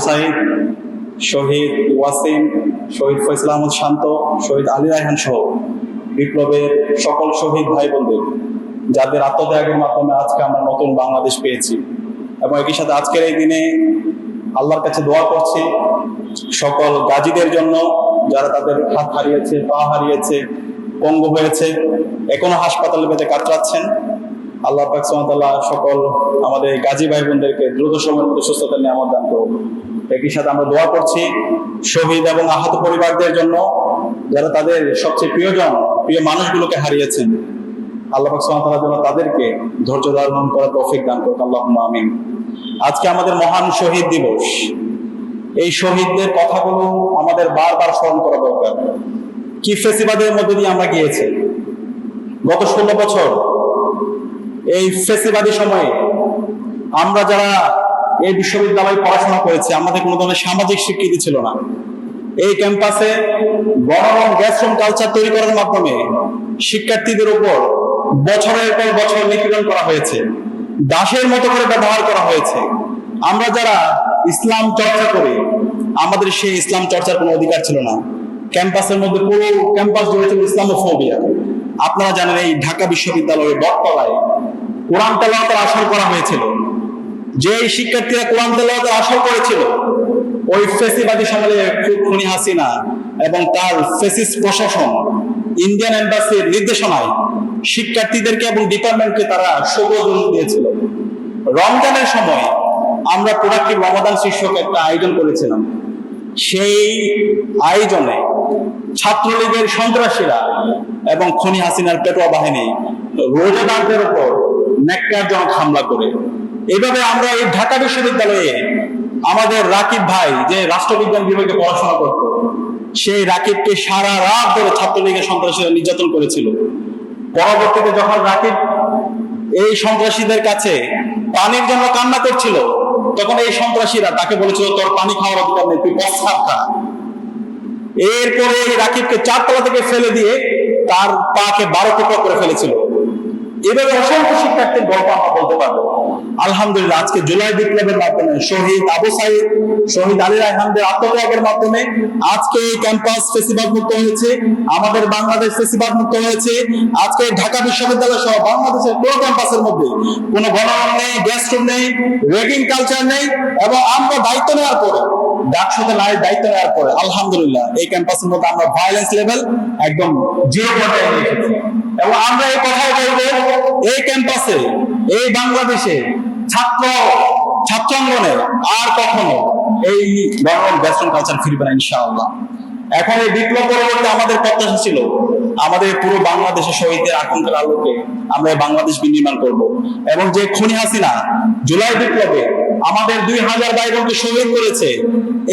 সাইদ, শহীদ ওয়াসিম, শহীদ ফয়সাল আহমদ শান্ত, শহীদ আলী রায়হান সহ বিপ্লবের সকল শহীদ ভাই বোনদের, যাদের আত্মত্যাগের মাধ্যমে আজকে আমরা নতুন বাংলাদেশ পেয়েছি। এবং একই সাথে আজকের এই দিনে আল্লাহর কাছে দোয়া করছি সকল গাজীদের জন্য, যারা তাদের হাত হারিয়েছে, পা হারিয়েছে, পঙ্গু হয়েছে, এখনো হাসপাতালে বেঁধে কাতরাচ্ছেন। আল্লাহ পাক সুবহানাহু ওয়া তাআলা সকল আমাদের গাজী ভাই বোনদেরকে দ্রুত সময়ের মধ্যে সুস্থতা নিয়ামত দান করুন। একই সাথে আমরা দোয়া করছি শহীদ এবং আহত পরিবারদের জন্য, যারা তাদের সবচেয়ে প্রিয় মানুষগুলোকে হারিয়েছেন। আল্লাহ পাক সুবহানাহু ওয়া তাআলা যেন তাদেরকে ধৈর্য ধারণ করার তৌফিক দান করুন, আল্লাহুম্মা আমিন। আজকে আমাদের মহান শহীদ দিবস। এই শহীদদের কথাগুলো আমাদের বারবার স্মরণ করা দরকার। কি ফেসিবাদের মধ্যে দিয়ে আমরা গিয়েছি গত 16 বছর। এই ফেসিবাদী সময়ে আমরা যারা এই বিশ্ববিদ্যালয়ে পড়াশোনা করেছি, আমাদের কোনো ধরনের সামাজিক স্বীকৃতি ছিল না। এই ক্যাম্পাসে গণরম গ্যাসরুম কালচার তৈরি করার মাধ্যমে শিক্ষার্থীদের উপর বছরের পর বছর নিপীড়ন করা হয়েছে, দাসের মতো করে ব্যবহার করা হয়েছে। আমরা যারা ইসলাম চর্চা করি, আমাদের সেই ইসলাম চর্চার কোনো অধিকার ছিল না। ক্যাম্পাসের মধ্যে পুরো ক্যাম্পাস জুড়ে ছিল ইসলামোফোবিয়া। আপনারা জানেন এই ঢাকা বিশ্ববিদ্যালয়ের বটতলায় কোরআন তেলাওয়াতের আসর করা হয়েছিল। যে শিক্ষার্থীরা কোরআন তেলাওয়াতের আসর করেছিল, ওই ফেসিবাদী সময়ে খুনি হাসিনা এবং তার ফেসিস্ট প্রশাসন ইন্ডিয়ান এম্বাসির নির্দেশনায় শিক্ষার্থীদেরকে এবং ডিপার্টমেন্টকে তারা সবুজ দিয়েছিল। রমজানের সময় আমরা প্রোডাক্টিভ রমাদান শীর্ষক একটা আয়োজন করেছিলাম। সেই আয়োজনে ছাত্রলীগের সন্ত্রাসীরা এবং খুনি হাসিনার পেটোয়া বাহিনী রোজাদারদের উপর ন্যাক্কারজনক হামলা করে। এভাবে আমরা এই ঢাকা বিশ্ববিদ্যালয়ে আমাদের রাকিব ভাই, যে রাষ্ট্রবিজ্ঞান বিভাগে পড়াশোনা করত, সেই রাকিবকে সারা রাত ধরে ছাত্রলীগের সন্ত্রাসীরা নির্যাতন করেছিল। পরবর্তীতে যখন রাকিব এই সন্ত্রাসীদের কাছে পানির জন্য কান্না করছিল, তখন এই সন্ত্রাসীরা তাকে বলেছিল, তোর পানি খাওয়ার অধিকার নেই, তুই প্রস্রাব খা। এরপরে রাকিবকে 4 তলা থেকে ফেলে দিয়ে তার পাকে 12 টুকরা করে ফেলেছিল। এভাবে অসংখ্য শিক্ষার্থীর গল্প আমরা বলতে পারবো। আলহামদুলিল্লাহ, আজকে জুলাই বিপ্লবের মাধ্যমে শহীদ আবু সাইদ, শহীদ আলী রায়হানদের আত্মত্যাগের মাধ্যমে আজকে এই ক্যাম্পাস ফেসিবাদ মুক্ত হয়েছে, আমাদের বাংলাদেশ ফেসিবাদ মুক্ত হয়েছে। আজকে ঢাকা বিশ্ববিদ্যালয় সহ বাংলাদেশের পুরো ক্যাম্পাসের মধ্যে কোনো গণরুম নেই, গেস্টরুম নেই, রেগিং কালচার নেই। এবং আমরা দায়িত্ব নেওয়ার পরে, ডাকসুতে দায়িত্ব নেওয়ার পরে আলহামদুলিল্লাহ এই ক্যাম্পাসের মধ্যে আমরা ভায়োলেন্স লেভেল একদম 0 পর্যায়ে নিয়ে এসেছি। এবং আমরা এই কথাই বলবো, এই ক্যাম্পাসে, এই বাংলাদেশে ছাত্রাঙ্গনে আর কখনো এই গণরুম গেস্টরুম কালচার ফিরবে না ইনশাআল্লাহ। এখন এই বিপ্লব পরবর্তী আমাদের প্রত্যাশা ছিল আমাদের পুরো বাংলাদেশের শহীদদের আকাঙ্ক্ষার আলোকে আমরা বাংলাদেশ বিনির্মাণ করব। এবং যে খুনি হাসিনা জুলাই বিপ্লবে আমাদের 2000 ভাই বোনকে শহীদ করেছে,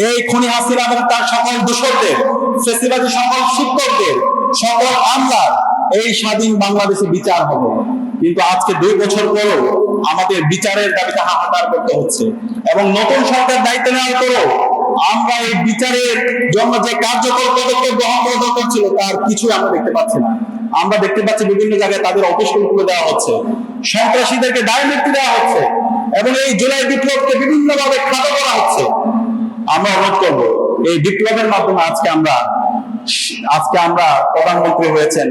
এই খুনি হাসিনা এবং তার সকল দোষরদের, ফেসিবাদী সকল শিক্ষকদের, সকল আমলার এই স্বাধীন বাংলাদেশে বিচার হবে। কিন্তু আজকে 2 বছর পরও আমাদের বিচারের দাবিতে হাহাকার করতে হচ্ছে। এবং নতুন সরকার দায়িত্ব নেওয়ার পরও আমরা এই বিচারের জন্য যে কার্যকর পদক্ষেপ গ্রহণ করা দরকার ছিল, তার কিছুই আমরা দেখতে পাচ্ছি না। আমরা দেখতে পাচ্ছি বিভিন্ন জায়গায় তাদের অফিসগুলো খুলে দেওয়া হচ্ছে, সন্ত্রাসীদেরকে দায় মুক্তি দেওয়া হচ্ছে, এবং এই জুলাই বিপ্লবকে বিভিন্নভাবে খাটো করা হচ্ছে। আমরা অনুরোধ করবো, এই বিপ্লবের মাধ্যমে আজকে আমরা প্রধানমন্ত্রী হয়েছেন,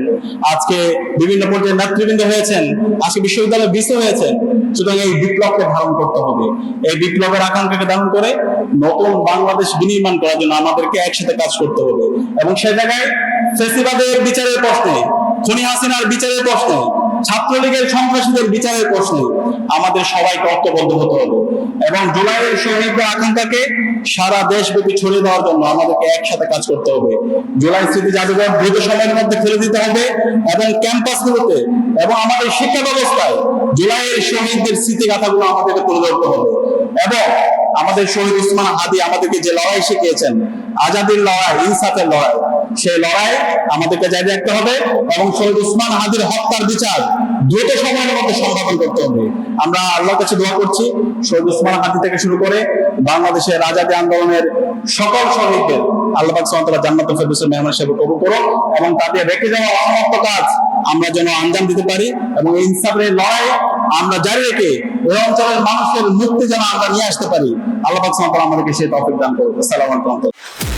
আজকে বিভিন্ন পর্যায়ে নেতৃবৃন্দ হয়েছেন, আজকে বিশ্ববিদ্যালয়ে ভিসি হয়েছেন। সুতরাং এই বিপ্লবকে ধারণ করতে হবে। এই বিপ্লবের আকাঙ্ক্ষাকে ধারণ করে নতুন বাংলাদেশ বিনির্মাণ করার জন্য আমাদেরকে একসাথে কাজ করতে হবে। এবং সে জায়গায় ফেসিবাদের বিচারের প্রশ্নে, খুনি হাসিনার বিচারের প্রশ্নে, ছাত্রলীগের সন্ত্রাসীদের বিচারের প্রশ্নে আমাদের সবাইকে ঐক্যবদ্ধ হতে হবে। এবং জুলাইয়ের শহীদদের আকাঙ্ক্ষাকে সারা দেশব্যাপী ছড়িয়ে দেওয়ার জন্য আমাদেরকে একসাথে কাজ করতে হবে। জুলাই স্মৃতি জাদুঘর দ্রুত সময়ের মধ্যে ফেলে দিতে হবে, এবং ক্যাম্পাসগুলোতে এবং আমাদের শিক্ষা ব্যবস্থায় জুলাইয়ের শহীদদের স্মৃতিগাথাগুলো আমাদেরকে তুলে ধরতে হবে। এবং আমাদের শহীদ উসমান হাদি আমাদেরকে যে লড়াই শিখিয়েছেন, আজাদির লড়াই, ইনসাফের লড়াই, সেই লড়াই আমাদেরকে জারি রাখতে হবে। এবং শহীদ উসমান হাদির হত্যার বিচার দ্রুত সময়ের মধ্যে সম্পাদন করতে হবে। আমরা আল্লাহর কাছে দোয়া করছি, শহীদ উসমান হাদি থেকে শুরু করে বাংলাদেশের আজাদী আন্দোলনের সকল শহীদদের আল্লাহ পাক সুবহানাহু ওয়া তাআলা জান্নাতুল ফেরদৌসের মেহমান হিসেবে কবুল করুন। এবং তাদের রেখে যাওয়া অসমাপ্ত কাজ আমরা যেন আঞ্জাম দিতে পারি, এবং ইনসাফের লড়াই আমরা জারি রেখে এই অঞ্চলের মানুষের মুক্তি যেন আমরা নিয়ে আসতে পারি। আল্লাহ পাক সুবহানাহু ওয়া তাআলা আমাদেরকে সেই তৌফিক দান করুন। আসসালামু আলাইকুম।